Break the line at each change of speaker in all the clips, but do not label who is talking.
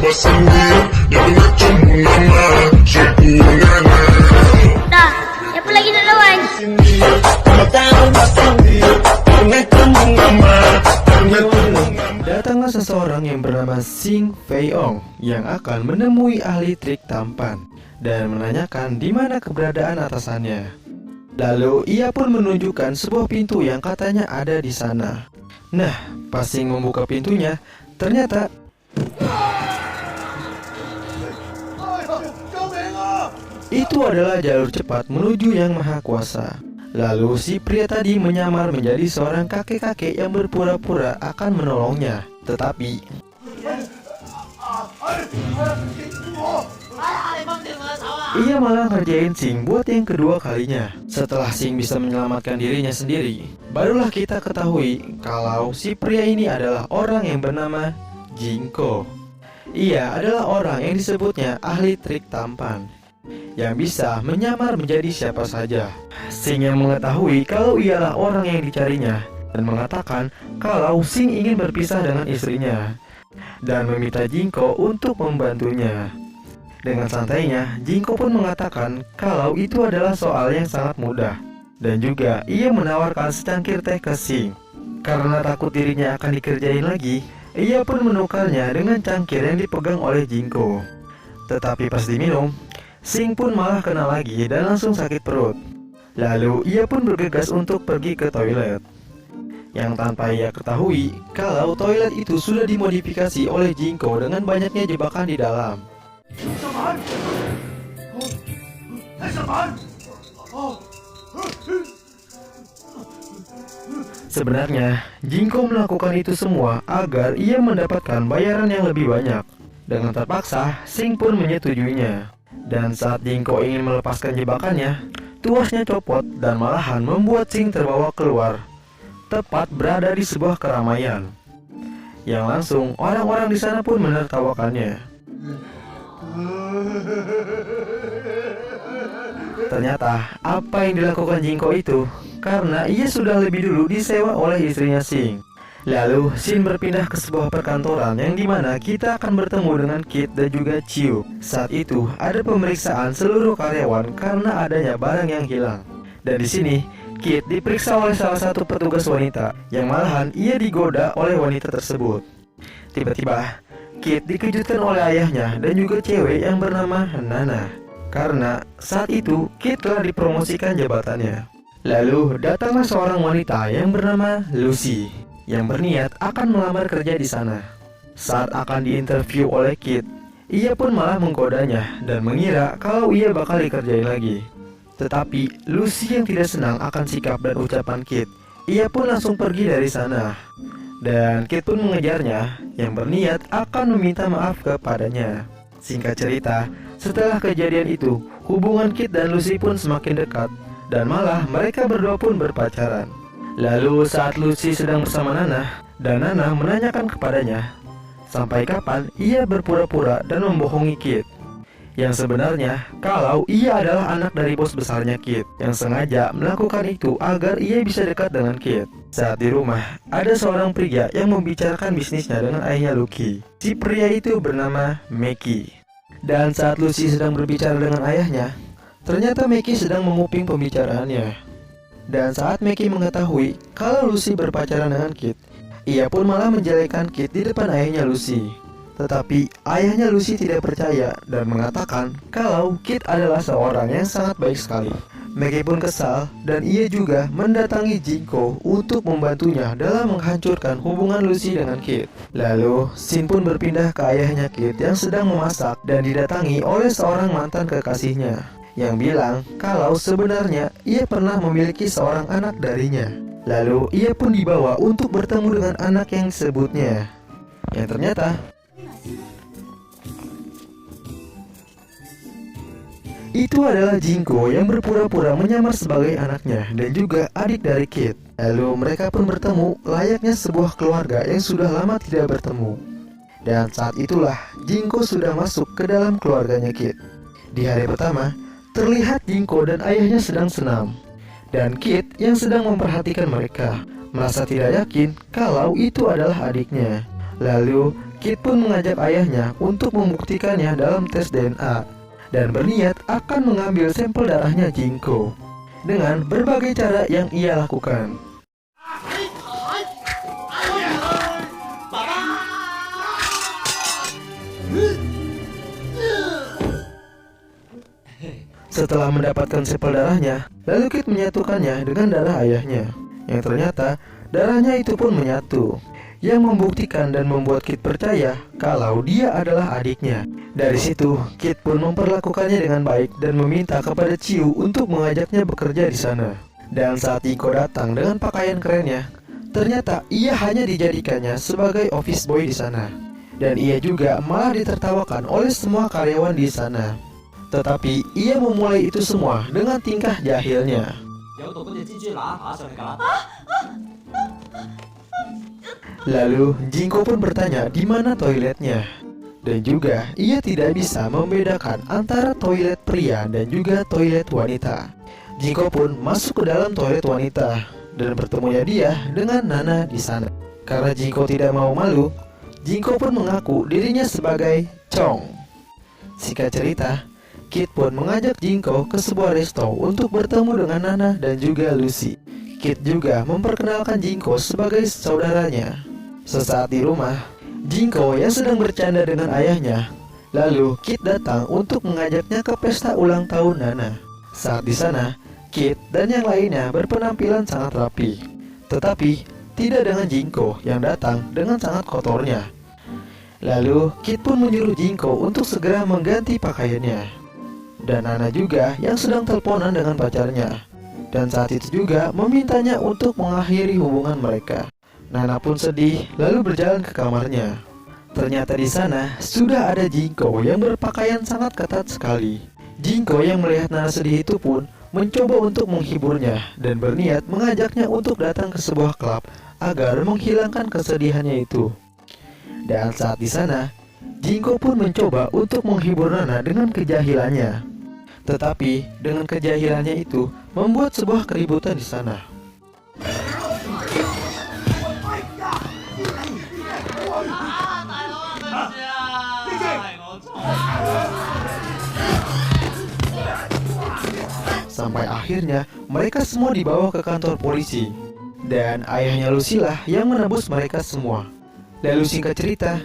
Dah, siapa lagi nak lawan?
Datanglah seseorang yang bernama Sing Fei-ong yang akan menemui ahli trik tampan dan menanyakan di mana keberadaan atasannya. Lalu ia pun menunjukkan sebuah pintu yang katanya ada di sana. Nah, pas Sing membuka pintunya, ternyata itu adalah jalur cepat menuju Yang Maha Kuasa. Lalu si pria tadi menyamar menjadi seorang kakek-kakek yang berpura-pura akan menolongnya. Tetapi ia malah ngerjain Sing buat yang kedua kalinya. Setelah Sing bisa menyelamatkan dirinya sendiri, barulah kita ketahui kalau si pria ini adalah orang yang bernama Jinko. Ia adalah orang yang disebutnya ahli trik tampan, yang bisa menyamar menjadi siapa saja. Sing yang mengetahui kalau ialah orang yang dicarinya dan mengatakan kalau Sing ingin berpisah dengan istrinya dan meminta Jinko untuk membantunya. Dengan santainya, Jinko pun mengatakan kalau itu adalah soal yang sangat mudah, dan juga ia menawarkan secangkir teh ke Sing. Karena takut dirinya akan dikerjain lagi, ia pun menukarnya dengan cangkir yang dipegang oleh Jinko. Tetapi pas diminum, Sing pun malah kena lagi dan langsung sakit perut. Lalu ia pun bergegas untuk pergi ke toilet, yang tanpa ia ketahui kalau toilet itu sudah dimodifikasi oleh Jinko dengan banyaknya jebakan di dalam. Sebenarnya, Jinko melakukan itu semua agar ia mendapatkan bayaran yang lebih banyak. Dengan terpaksa, Sing pun menyetujuinya. Dan saat Jinko ingin melepaskan jebakannya, tuasnya copot dan malahan membuat Sing terbawa keluar, tepat berada di sebuah keramaian, yang langsung orang-orang di sana pun menertawakannya. Ternyata apa yang dilakukan Jinko itu karena ia sudah lebih dulu disewa oleh istrinya Sing. Lalu Shin berpindah ke sebuah perkantoran yang dimana kita akan bertemu dengan Kit dan juga Chiu. Saat itu ada pemeriksaan seluruh karyawan karena adanya barang yang hilang. Dan di sini Kit diperiksa oleh salah satu petugas wanita yang malahan ia digoda oleh wanita tersebut. Tiba-tiba Kit dikejutkan oleh ayahnya dan juga cewek yang bernama Nana, karena saat itu Kit telah dipromosikan jabatannya. Lalu datanglah seorang wanita yang bernama Lucy yang berniat akan melamar kerja di sana. Saat akan diinterview oleh Kit, ia pun malah menggodanya dan mengira kalau ia bakal dikerjain lagi. Tetapi Lucy yang tidak senang akan sikap dan ucapan Kit, ia pun langsung pergi dari sana. Dan Kit pun mengejarnya yang berniat akan meminta maaf kepadanya. Singkat cerita, setelah kejadian itu, hubungan Kit dan Lucy pun semakin dekat, dan malah mereka berdua pun berpacaran. Lalu saat Lucy sedang bersama Nana, dan Nana menanyakan kepadanya sampai kapan ia berpura-pura dan membohongi Kit, yang sebenarnya kalau ia adalah anak dari bos besarnya Kit, yang sengaja melakukan itu agar ia bisa dekat dengan Kit. Saat di rumah, ada seorang pria yang membicarakan bisnisnya dengan ayahnya Lucky. Si pria itu bernama Meki. Dan saat Lucy sedang berbicara dengan ayahnya, ternyata Meki sedang menguping pembicaraannya. Dan saat Meki mengetahui kalau Lucy berpacaran dengan Kit, ia pun malah menjelekkan Kit di depan ayahnya Lucy. Tetapi ayahnya Lucy tidak percaya dan mengatakan kalau Kit adalah seorang yang sangat baik sekali. Meki pun kesal dan ia juga mendatangi Jinko untuk membantunya dalam menghancurkan hubungan Lucy dengan Kit. Lalu Shin pun berpindah ke ayahnya Kit yang sedang memasak dan didatangi oleh seorang mantan kekasihnya yang bilang kalau sebenarnya ia pernah memiliki seorang anak darinya. Lalu ia pun dibawa untuk bertemu dengan anak yang disebutnya, yang ternyata itu adalah Jinko yang berpura-pura menyamar sebagai anaknya dan juga adik dari Kit. Lalu mereka pun bertemu layaknya sebuah keluarga yang sudah lama tidak bertemu. Dan saat itulah Jinko sudah masuk ke dalam keluarganya Kit. Di hari pertama, terlihat Jinko dan ayahnya sedang senam, dan Kit yang sedang memperhatikan mereka, merasa tidak yakin kalau itu adalah adiknya. Lalu Kit pun mengajak ayahnya untuk membuktikannya dalam tes DNA dan berniat akan mengambil sampel darahnya Jinko dengan berbagai cara yang ia lakukan. Setelah mendapatkan sampel darahnya, lalu Kit menyatukannya dengan darah ayahnya, yang ternyata darahnya itu pun menyatu, yang membuktikan dan membuat Kit percaya kalau dia adalah adiknya. Dari situ, Kit pun memperlakukannya dengan baik dan meminta kepada Chiu untuk mengajaknya bekerja di sana. Dan saat Jinko datang dengan pakaian kerennya, ternyata ia hanya dijadikannya sebagai office boy di sana. Dan ia juga malah ditertawakan oleh semua karyawan di sana. Tetapi ia memulai itu semua dengan tingkah jahilnya. Lalu Jinko pun bertanya di mana toiletnya. Dan juga ia tidak bisa membedakan antara toilet pria dan juga toilet wanita. Jinko pun masuk ke dalam toilet wanita dan bertemunya dia dengan Nana di sana. Karena Jinko tidak mau malu, Jinko pun mengaku dirinya sebagai Chong. Singkat cerita, Kit pun mengajak Jinko ke sebuah resto untuk bertemu dengan Nana dan juga Lucy. Kit juga memperkenalkan Jinko sebagai saudaranya. Sesaat di rumah, Jinko yang sedang bercanda dengan ayahnya, lalu Kit datang untuk mengajaknya ke pesta ulang tahun Nana. Saat di sana, Kit dan yang lainnya berpenampilan sangat rapi. Tetapi tidak dengan Jinko yang datang dengan sangat kotornya. Lalu Kit pun menyuruh Jinko untuk segera mengganti pakaiannya. Dan Nana juga yang sedang teleponan dengan pacarnya. Dan saat itu juga memintanya untuk mengakhiri hubungan mereka. Nana pun sedih lalu berjalan ke kamarnya. Ternyata di sana sudah ada Jinko yang berpakaian sangat ketat sekali. Jinko yang melihat Nana sedih itu pun mencoba untuk menghiburnya dan berniat mengajaknya untuk datang ke sebuah klub agar menghilangkan kesedihannya itu. Dan saat di sana, Jinko pun mencoba untuk menghibur Nana dengan kejahilannya. Tetapi dengan kejahilannya itu membuat sebuah keributan di sana. Sampai akhirnya mereka semua dibawa ke kantor polisi. Dan ayahnya Lucy lah yang menebus mereka semua. Lalu singkat cerita,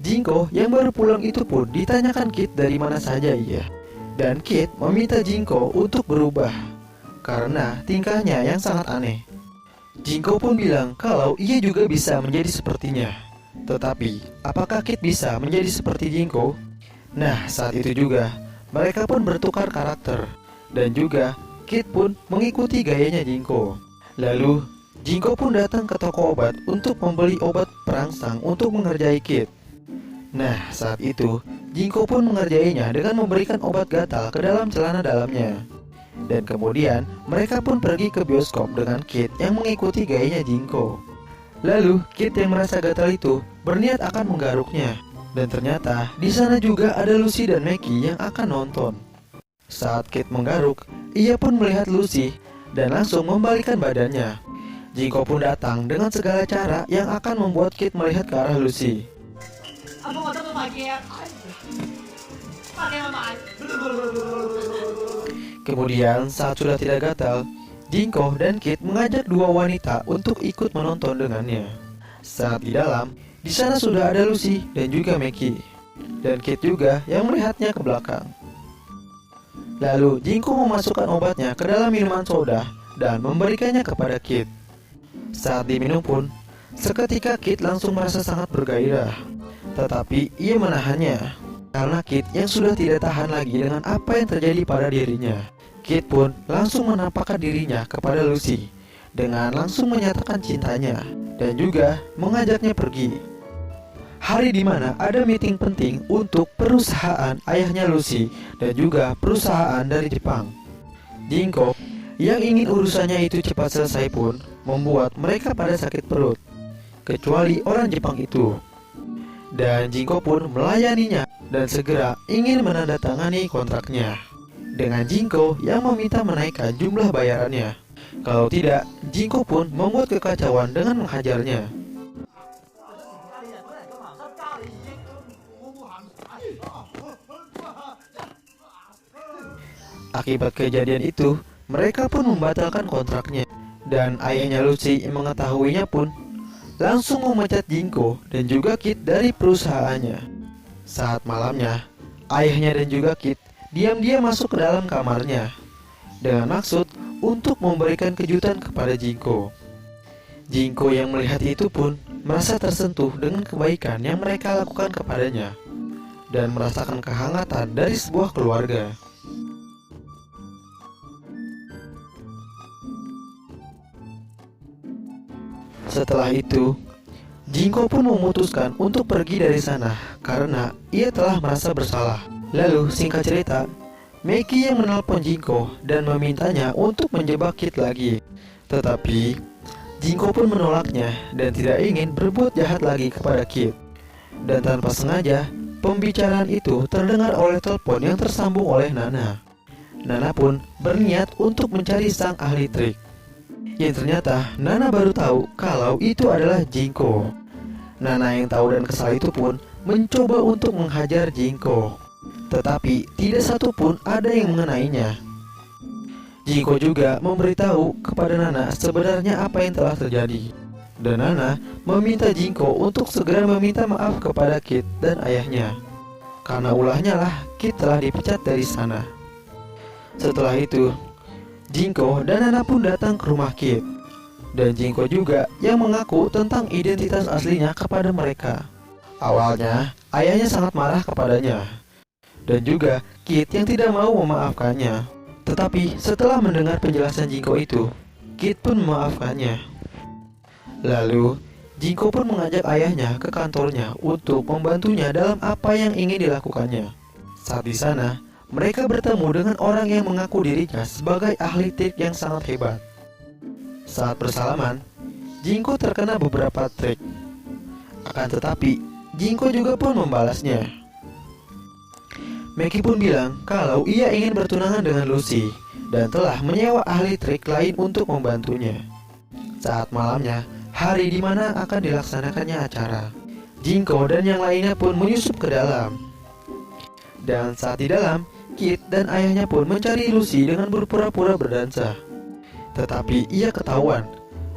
Jinko yang baru pulang itu pun ditanyakan Kit dari mana saja ia. Dan Kit meminta Jinko untuk berubah karena tingkahnya yang sangat aneh. Jinko pun bilang kalau ia juga bisa menjadi sepertinya. Tetapi apakah Kit bisa menjadi seperti Jinko? Nah, saat itu juga mereka pun bertukar karakter. Dan juga Kit pun mengikuti gayanya Jinko. Lalu Jinko pun datang ke toko obat untuk membeli obat perangsang untuk mengerjai Kit. Nah, saat itu Jinko pun mengerjainya dengan memberikan obat gatal ke dalam celana dalamnya. Dan kemudian mereka pun pergi ke bioskop dengan Kit yang mengikuti gayanya Jinko. Lalu Kit yang merasa gatal itu berniat akan menggaruknya. Dan ternyata di sana juga ada Lucy dan Maki yang akan nonton. Saat Kit menggaruk, ia pun melihat Lucy dan langsung membalikan badannya. Jinko pun datang dengan segala cara yang akan membuat Kit melihat ke arah Lucy. Kemudian saat sudah tidak gatal, Jinko dan Kit mengajak dua wanita untuk ikut menonton dengannya. Saat di dalam, di sana sudah ada Lucy dan juga Maki. Dan Kit juga yang melihatnya ke belakang. Lalu Jinko memasukkan obatnya ke dalam minuman soda dan memberikannya kepada Kit. Saat diminum pun, seketika Kit langsung merasa sangat bergairah. Tetapi ia menahannya karena Kit yang sudah tidak tahan lagi dengan apa yang terjadi pada dirinya. Kit pun langsung menampakkan dirinya kepada Lucy dengan langsung menyatakan cintanya dan juga mengajaknya pergi. Hari di mana ada meeting penting untuk perusahaan ayahnya Lucy dan juga perusahaan dari Jepang. Jinko yang ingin urusannya itu cepat selesai pun membuat mereka pada sakit perut, kecuali orang Jepang itu. Dan Jinko pun melayaninya dan segera ingin menandatangani kontraknya. Dengan Jinko yang meminta menaikkan jumlah bayarannya. Kalau tidak, Jinko pun membuat kekacauan dengan menghajarnya. Akibat kejadian itu, mereka pun membatalkan kontraknya. Dan ayahnya Lucy yang mengetahuinya pun langsung memecat Jinko dan juga Kit dari perusahaannya. Saat malamnya, ayahnya dan juga Kit diam-diam masuk ke dalam kamarnya dengan maksud untuk memberikan kejutan kepada Jinko. Jinko yang melihat itu pun merasa tersentuh dengan kebaikan yang mereka lakukan kepadanya dan merasakan kehangatan dari sebuah keluarga. Setelah itu, Jinko pun memutuskan untuk pergi dari sana karena ia telah merasa bersalah. Lalu singkat cerita, Meki yang menelpon Jinko dan memintanya untuk menjebak Kit lagi. Tetapi Jinko pun menolaknya dan tidak ingin berbuat jahat lagi kepada Kit. Dan tanpa sengaja, pembicaraan itu terdengar oleh telepon yang tersambung oleh Nana. Nana pun berniat untuk mencari sang ahli trik. Yang ternyata Nana baru tahu kalau itu adalah Jinko. Nana yang tahu dan kesal itu pun mencoba untuk menghajar Jinko. Tetapi tidak satu pun ada yang mengenainya. Jinko juga memberitahu kepada Nana sebenarnya apa yang telah terjadi. Dan Nana meminta Jinko untuk segera meminta maaf kepada Kit dan ayahnya. Karena ulahnya lah Kit telah dipecat dari sana. Setelah itu, Jinko dan Nana pun datang ke rumah Kit. Dan Jinko juga yang mengaku tentang identitas aslinya kepada mereka. Awalnya, ayahnya sangat marah kepadanya. Dan juga Kit yang tidak mau memaafkannya. Tetapi setelah mendengar penjelasan Jinko itu, Kit pun memaafkannya. Lalu Jinko pun mengajak ayahnya ke kantornya untuk membantunya dalam apa yang ingin dilakukannya. Saat di sana, mereka bertemu dengan orang yang mengaku dirinya sebagai ahli trik yang sangat hebat. Saat bersalaman, Jinko terkena beberapa trik. Akan tetapi, Jinko juga pun membalasnya. Meki pun bilang kalau ia ingin bertunangan dengan Lucy dan telah menyewa ahli trik lain untuk membantunya. Saat malamnya, hari di mana akan dilaksanakannya acara, Jinko dan yang lainnya pun menyusup ke dalam. Dan saat di dalam, Kit dan ayahnya pun mencari Lucy dengan berpura-pura berdansa. Tetapi ia ketahuan,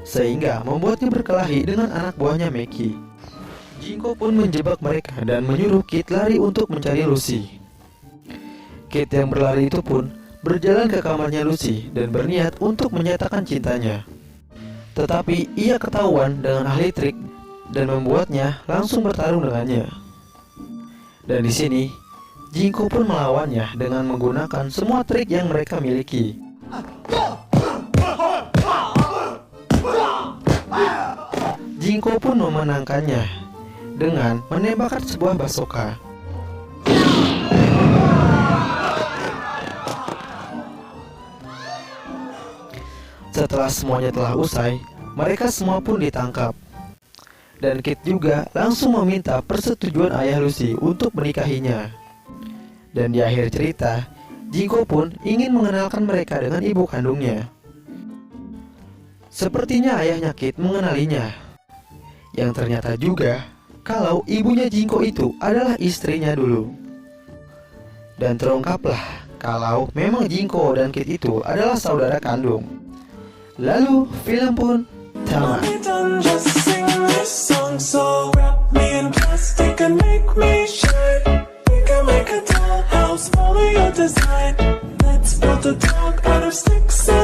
sehingga membuatnya berkelahi dengan anak buahnya Meki. Jinko pun menjebak mereka dan menyuruh Kit lari untuk mencari Lucy. Kit yang berlari itu pun berjalan ke kamarnya Lucy dan berniat untuk menyatakan cintanya. Tetapi ia ketahuan dengan ahli trik dan membuatnya langsung bertarung dengannya. Dan di sini, Jinko pun melawannya dengan menggunakan semua trik yang mereka miliki. Jinko pun memenangkannya dengan menembakkan sebuah basoka. Setelah semuanya telah usai, mereka semua pun ditangkap. Dan Kit juga langsung meminta persetujuan ayah Lucy untuk menikahinya. Dan di akhir cerita, Jinko pun ingin mengenalkan mereka dengan ibu kandungnya. Sepertinya ayahnya Kit mengenalinya. Yang ternyata juga kalau ibunya Jinko itu adalah istrinya dulu. Dan terungkaplah kalau memang Jinko dan Kit itu adalah saudara kandung. Lalu film pun tamat. Let's build a dog out of sticks and